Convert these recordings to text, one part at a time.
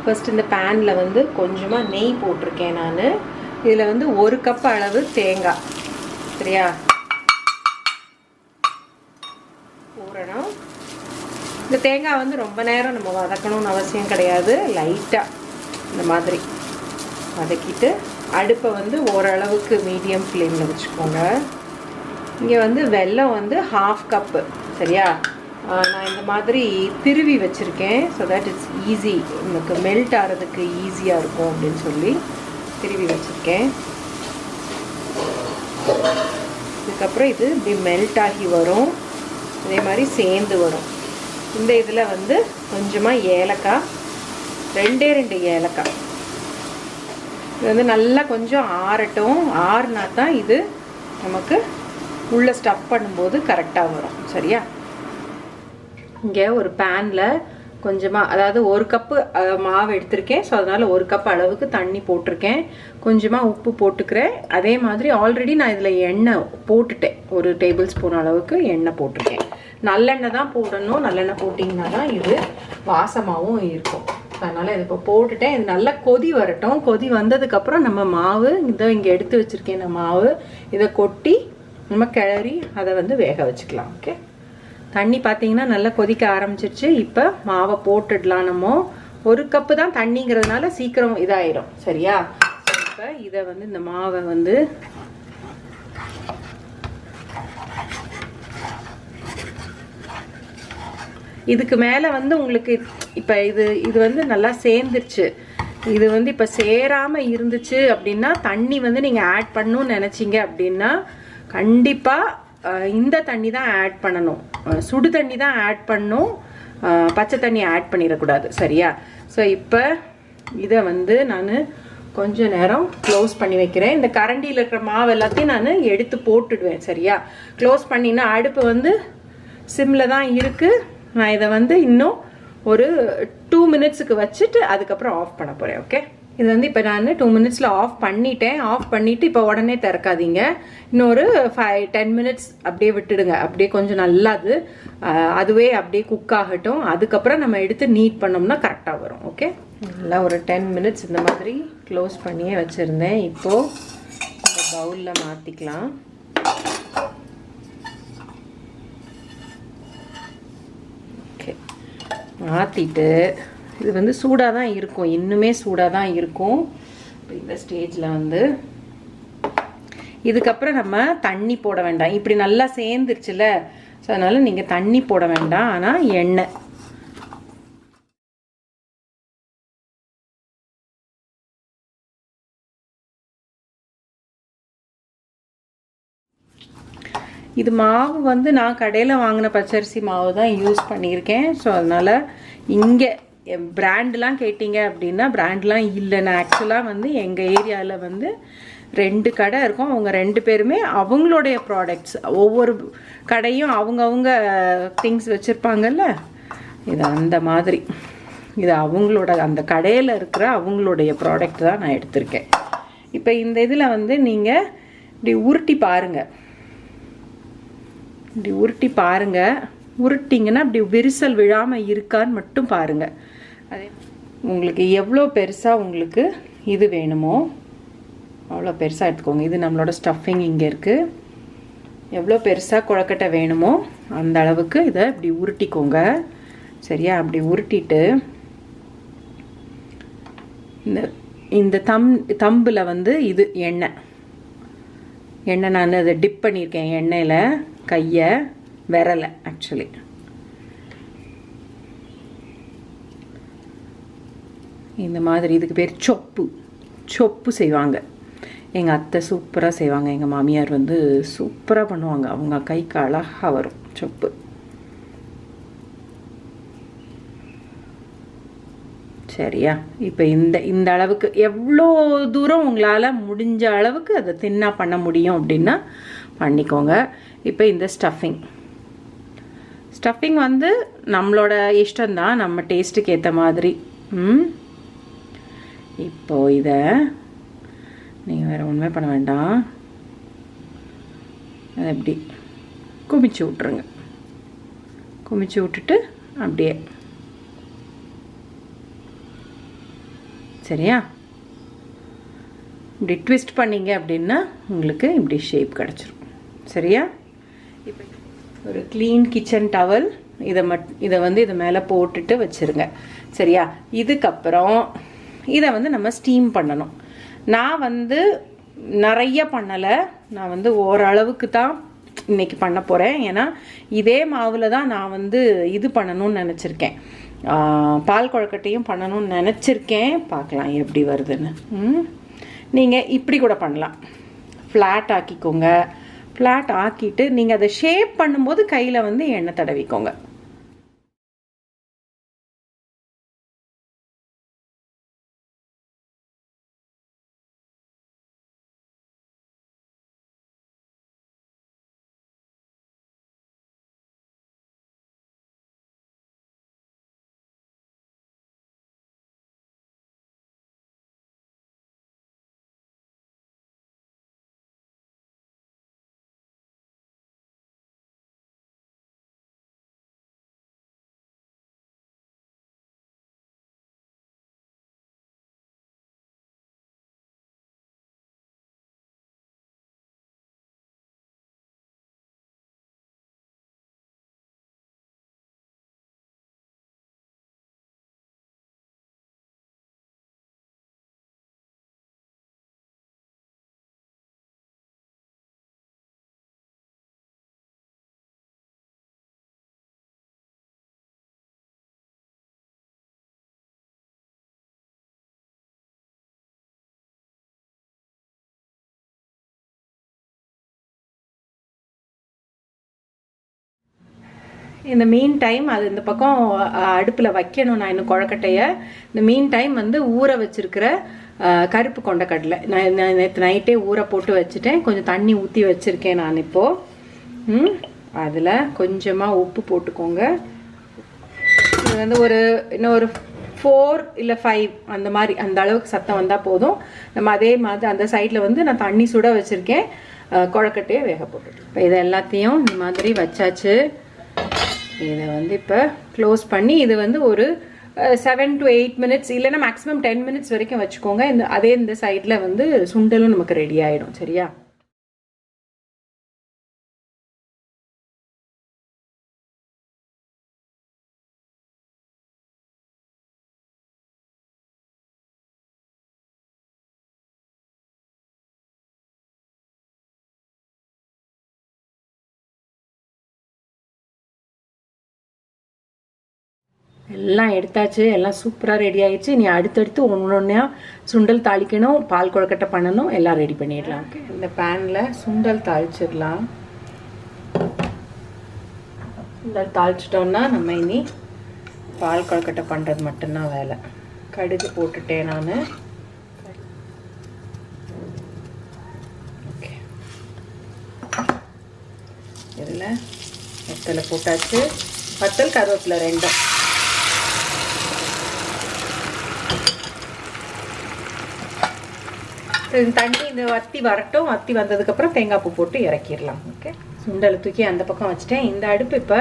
First இந்த பேன்ல வந்து கொஞ்சமா நெய் போட்டிருக்கேன் நான். இதுல வந்து 1 கப் அளவு தேங்காய், சரியா, போடணும். இந்த தேங்காய் வந்து ரொம்ப நேரம் நம்ம வதக்கணும்னு அவசியம் கிடையாது. லைட்டா இந்த மாதிரி வதக்கிட்டு அடுப்பை வந்து ஓரளவுக்கு மீடியம் ஃப்ளேமில் வச்சுக்கோங்க. இங்கே வந்து வெல்லம் வந்து 1/2 கப்பு, சரியா. நான் இந்த மாதிரி திருவி வச்சுருக்கேன். ஸோ தட் இட்ஸ் ஈஸி, நமக்கு மெல்ட் ஆகிறதுக்கு ஈஸியாக இருக்கும் அப்படின்னு சொல்லி திருவி வச்சுருக்கேன். இதுக்கப்புறம் இது இப்படி மெல்ட் ஆகி வரும், அதே மாதிரி சேர்ந்து வரும். இந்த இதில் வந்து கொஞ்சமாக ஏலக்காய், 2 ஏலக்காய். இது வந்து நல்லா கொஞ்சம் ஆறட்டும். ஆறுனா தான் இது நமக்கு உள்ளே ஸ்டஃப் பண்ணும்போது கரெக்டாக வரும், சரியா. இங்கே ஒரு பேனில் கொஞ்சமாக, அதாவது 1 கப்பு மாவு எடுத்திருக்கேன். ஸோ அதனால் 1 கப் அளவுக்கு தண்ணி போட்டிருக்கேன். கொஞ்சமாக உப்பு போட்டுக்கிறேன். அதே மாதிரி ஆல்ரெடி நான் இதில் எண்ணெய் போட்டுட்டேன். 1 டேபிள் ஸ்பூன் அளவுக்கு எண்ணெய் போட்டிருக்கேன். நல்லெண்ணெய் தான் போடணும். நல்லெண்ணெய் போட்டிங்கன்னா தான் இது வாசமாகவும் இருக்கும். அதனால் இது இப்போ போட்டுட்டேன். இது நல்லா கொதி வரட்டும். கொதி வந்ததுக்கப்புறம் நம்ம மாவு இங்கே எடுத்து வச்சுருக்கேன். இந்த மாவு இதை கொட்டி நம்ம கிளறி அதை வந்து வேக வச்சுக்கலாம். ஓகே, தண்ணி பார்த்தீங்கன்னா நல்லா கொதிக்க ஆரம்பிச்சிருச்சு. இப்போ மாவை போட்டுடலாம். நம்ம 1 கப்பு தான் தண்ணிங்கிறதுனால சீக்கிரம் இதாயிடும், சரியா. இப்போ இதை வந்து இந்த மாவை வந்து இதுக்கு மேலே வந்து உங்களுக்கு இப்போ இது வந்து நல்லா சேர்ந்துருச்சு. இது வந்து இப்போ சேராமல் இருந்துச்சு அப்படின்னா தண்ணி வந்து நீங்கள் ஆட் பண்ணணும்னு நினச்சிங்க அப்படின்னா கண்டிப்பாக இந்த தண்ணி தான் ஆட் பண்ணணும். சுடு தண்ணி தான் ஆட் பண்ணணும், பச்சை தண்ணி ஆட் பண்ணிடக்கூடாது, சரியா. ஸோ இப்போ இதை வந்து நான் கொஞ்ச நேரம் க்ளோஸ் பண்ணி வைக்கிறேன். இந்த கரண்டியில் இருக்கிற மாவு எல்லாத்தையும் நான் எடுத்து போட்டுடுவேன், சரியா. க்ளோஸ் பண்ணினா அடுப்பு வந்து சிம்மில் தான் இருக்குது. நான் இதை வந்து இன்னும் ஒரு 2 மினிட்ஸுக்கு வச்சுட்டு அதுக்கப்புறம் ஆஃப் பண்ண போகிறேன். ஓகே, இது வந்து இப்போ நான் 2 மினிட்ஸில் ஆஃப் பண்ணிட்டேன். ஆஃப் பண்ணிவிட்டு இப்போ உடனே திறக்காதீங்க. இன்னொரு 5-10 மினிட்ஸ் அப்படியே விட்டுடுங்க. அப்படியே கொஞ்சம் நல்லா அதுவே அப்படியே குக் ஆகட்டும். அதுக்கப்புறம் நம்ம எடுத்து நீட் பண்ணோம்னா கரெக்டாக வரும். ஓகே, நல்லா ஒரு 10 மினிட்ஸ் இந்த மாதிரி க்ளோஸ் பண்ணியே வச்சுருந்தேன். இப்போது இந்த பவுலில் மாற்றிக்கலாம். மாற்றிட்டு இது வந்து சூடாக தான் இருக்கும், இன்னுமே சூடாக தான் இருக்கும். இந்த ஸ்டேஜில் வந்து இதுக்கப்புறம் நம்ம தண்ணி போட வேண்டாம். இப்படி நல்லா சேர்ந்துருச்சுல, ஸோ அதனால் நீங்கள் தண்ணி போட வேண்டாம். ஆனால் எண்ணெய் இது மாவு வந்து நான் கடையில் வாங்கின பச்சரிசி மாவு தான் யூஸ் பண்ணியிருக்கேன். ஸோ அதனால் இங்கே பிராண்ட்லாம் கேட்டிங்க அப்படின்னா பிராண்ட்லாம் இல்லை. நான் ஆக்சுவலாக வந்து எங்கள் ஏரியாவில் வந்து 2 கடை இருக்கும். அவங்க 2 பேருமே அவங்களுடைய ப்ராடக்ட்ஸ், ஒவ்வொரு கடையும் அவங்கவுங்க திங்ஸ் வச்சுருப்பாங்கல்ல, இது அந்த மாதிரி இது அவங்களோட அந்த கடையில் இருக்கிற அவங்களுடைய ப்ராடக்ட் தான் நான் எடுத்திருக்கேன். இப்போ இந்த இதில் வந்து நீங்கள் இப்படி உருட்டி பாருங்கள். இப்படி உருட்டி பாருங்கள். உருட்டிங்கன்னா அப்படி விரிசல் விழாமல் இருக்கான்னு மட்டும் பாருங்கள். அதே உங்களுக்கு எவ்வளோ பெருசாக உங்களுக்கு இது வேணுமோ அவ்வளோ பெருசாக எடுத்துக்கோங்க. இது நம்மளோட ஸ்டஃபிங் இங்கே இருக்குது. எவ்வளோ பெருசாக கொழுக்கட்டை வேணுமோ அந்த அளவுக்கு இதை இப்படி உருட்டிக்கோங்க, சரியா. அப்படி உருட்டிட்டு இந்த தம்பில் வந்து இது எண்ணெய் நான் அதை டிப் பண்ணியிருக்கேன் எண்ணெயில், கையை விரலை ஆக்சுவலி. இந்த மாதிரி இதுக்கு பேர் சொப்பு செய்வாங்க. எங்கள் அத்தை சூப்பராக செய்வாங்க. எங்கள் மாமியார் வந்து சூப்பராக பண்ணுவாங்க. அவங்க கைக்கு அழகாக வரும் சொப்பு. சரியா. இப்போ இந்த அளவுக்கு எவ்வளோ தூரம் உங்களால் முடிஞ்ச அளவுக்கு அதை தின்னா பண்ண முடியும் அப்படின்னா பண்ணிக்கோங்க. இப்போ இந்த ஸ்டஃபிங் வந்து நம்மளோட இஷ்டம்தான், நம்ம டேஸ்ட்டுக்கு ஏற்ற மாதிரி. இப்போ இதை நீங்கள் வேறு ஒன்றுமே பண்ண வேண்டாம். அதை எப்படி குமிச்சு விட்ருங்க. குமிச்சு விட்டுட்டு அப்படியே சரியா? இப்படி ட்விஸ்ட் பண்ணிங்க அப்படின்னா உங்களுக்கு இப்படி ஷேப் கிடச்சிரும். சரியா? இப்போ ஒரு க்ளீன் கிச்சன் டவல் இதை வந்து இது மேலே போட்டுட்டு வச்சுருங்க. சரியா? இதுக்கப்புறம் இதை வந்து நம்ம ஸ்டீம் பண்ணணும். நான் வந்து நிறைய பண்ணலை, நான் வந்து ஓரளவுக்கு தான் இன்னைக்கு பண்ண போகிறேன். ஏன்னா இதே மாவில் தான் நான் வந்து இது பண்ணணும்னு நினச்சிருக்கேன், பால் கொழுக்கட்டையும் பண்ணணும்னு நினச்சிருக்கேன். பார்க்கலாம் எப்படி வருதுன்னு. நீங்கள் இப்படி கூட பண்ணலாம், ஃப்ளாட் ஆக்கிக்கோங்க. ஃப்ளாட் ஆக்கிட்டு நீங்கள் அதை ஷேப் பண்ணும்போது கையில் வந்து எண்ணெய் தடவிக்கோங்க. இந்த மீன் டைம் அது இந்த பக்கம் அடுப்பில் வைக்கணும் நான் இன்னும் கொழுக்கட்டையை. இந்த மீன் டைம் வந்து ஊற வச்சிருக்கிற கருப்பு கொண்டக்கடலை நான் நேற்று நைட்டே ஊற போட்டு வச்சுட்டேன். கொஞ்சம் தண்ணி ஊற்றி வச்சுருக்கேன் நான் இப்போது. அதில் கொஞ்சமாக உப்பு போட்டுக்கோங்க. இது வந்து இன்னும் ஒரு 4 இல்லை 5 அந்த மாதிரி அந்த அளவுக்கு சத்தம் வந்தால் போதும். நம்ம அதே மாதிரி அந்த சைடில் வந்து நான் தண்ணி சுட வச்சுருக்கேன், கொழுக்கட்டையை வேக போட்டுட்டு. இப்போ இதை எல்லாத்தையும் இந்த மாதிரி வச்சாச்சு. இதை வந்து இப்போ க்ளோஸ் பண்ணி இது வந்து ஒரு 7 to 8 minutes இல்லைன்னா மேக்ஸிமம் 10 minutes வரைக்கும் வச்சுக்கோங்க. அதே இந்த சைடில் வந்து சுண்டலும் நமக்கு ரெடி ஆகிடும். சரியா? எல்லாம் எடுத்தாச்சு, எல்லாம் சூப்பராக ரெடி ஆயிடுச்சு. நீ அடுத்தடுத்து ஒன்றொன்னா சுண்டல் தாளிக்கணும், பால் கொழுக்கட்டை பண்ணணும், எல்லாம் ரெடி பண்ணிடலாம். ஓகே, இந்த பேனில் சுண்டல் தாளிச்சிடலாம். சுண்டல் தாளிச்சிட்டோன்னா நம்ம இனி பால் கொழுக்கட்டை பண்ணுறது மட்டும்தான் வேலை. கடுகு போட்டுட்டேன் நான். ஓகே, இதில் வத்தலை போட்டாச்சு. வத்தல் கருவேப்பிலை ரெண்டும். தண்ணி இந்த வத்தி வரட்டும். வத்தி வந்ததுக்கப்புறம் தேங்காய் பூ போட்டு இறக்கிடலாம். ஓகே, சுண்டலை தூக்கி அந்த பக்கம் வச்சுட்டேன். இந்த அடுப்பு இப்போ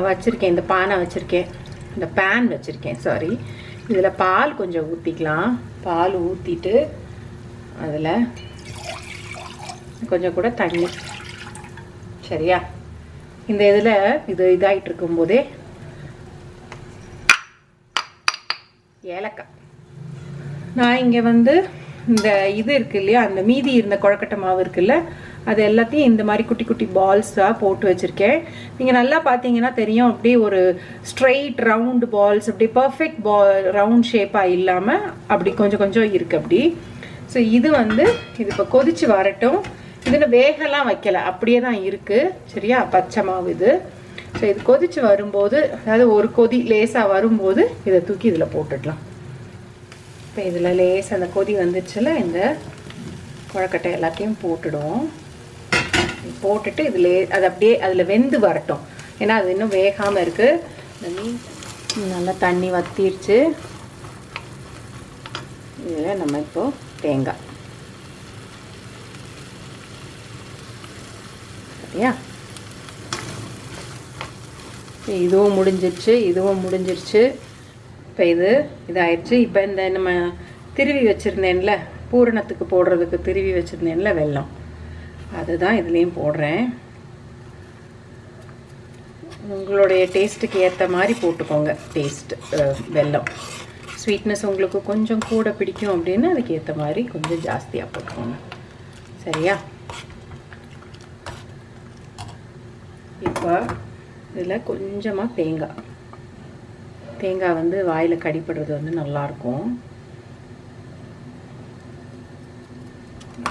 வச்சுருக்கேன், இந்த பானை வச்சுருக்கேன், இந்த பேன் வச்சுருக்கேன், சாரி. இதில் பால் கொஞ்சம் ஊற்றிக்கலாம். பால் ஊற்றிட்டு அதில் கொஞ்சம் கூட தண்ணி. சரியா? இந்த இதில் இதாகிட்டு இருக்கும்போதே ஏலக்காய் நான் இங்கே வந்து இந்த இது இருக்கு இல்லையா, அந்த மீதி இருந்த கொழுக்கட்டை மாவு இருக்குல்ல, அது எல்லாத்தையும் இந்த மாதிரி குட்டி குட்டி பால்ஸாக போட்டு வச்சுருக்கேன். நீங்கள் நல்லா பார்த்தீங்கன்னா தெரியும், அப்படியே ஒரு ஸ்ட்ரெயிட் ரவுண்டு பால்ஸ், அப்படி பர்ஃபெக்ட் ரவுண்ட் ஷேப்பாக இல்லாமல் அப்படி கொஞ்சம் கொஞ்சம் இருக்குது அப்படி. ஸோ இது இப்போ கொதிச்சு வரட்டும். இதில் வேகலாம் வைக்கலை, அப்படியே தான் இருக்குது. சரியா? பச்சை மாவு இது. ஸோ இது கொதிச்சு வரும்போது, அதாவது ஒரு கொதி லேசாக வரும்போது இதை தூக்கி இதில் போட்டுடலாம். இப்போ இதில் லேஸ் அந்த கொதி வந்துச்சுல, இந்த கொழுக்கட்டை எல்லாத்தையும் போட்டுடுவோம். போட்டுட்டு அது அப்படியே அதில் வெந்து வரட்டும். ஏன்னா அது இன்னும் வேகாமல் இருக்குது. நல்லா தண்ணி வத்திடுச்சு. இதில் நம்ம இப்போது தேங்காய். சரியா? இதுவும் முடிஞ்சிருச்சு, இதுவும் முடிஞ்சிருச்சு. இப்போ இதாயிடுச்சு. இப்போ இந்த நம்ம திருவி வச்சுருந்தேன்ல, பூரணத்துக்கு போடுறதுக்கு திருவி வச்சுருந்தேன்ல வெல்லம், அதுதான் இதுலேயும் போடுறேன். உங்களுடைய டேஸ்ட்டுக்கு ஏற்ற மாதிரி போட்டுக்கோங்க. வெல்லம் ஸ்வீட்னஸ் உங்களுக்கு கொஞ்சம் கூட பிடிக்கும் அப்படின்னா அதுக்கு ஏற்ற மாதிரி கொஞ்சம் ஜாஸ்தியாக போட்டுக்கோங்க. சரியா? இப்போ இதில் கொஞ்சமாக தேங்காய் வந்து வாயில் கடிப்படுறது வந்து நல்லாயிருக்கும்.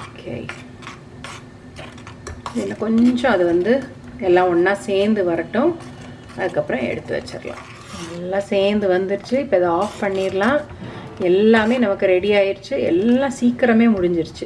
ஓகே, இதில் கொஞ்சம் அது வந்து எல்லாம் ஒன்றா சேர்ந்து வரட்டும். அதுக்கப்புறம் எடுத்து வச்சிடலாம். நல்லா சேர்ந்து வந்துடுச்சு. இப்போ இதை ஆஃப் பண்ணிடலாம். எல்லாமே நமக்கு ரெடி ஆயிடுச்சு. எல்லாம் சீக்கிரமே முடிஞ்சிருச்சு.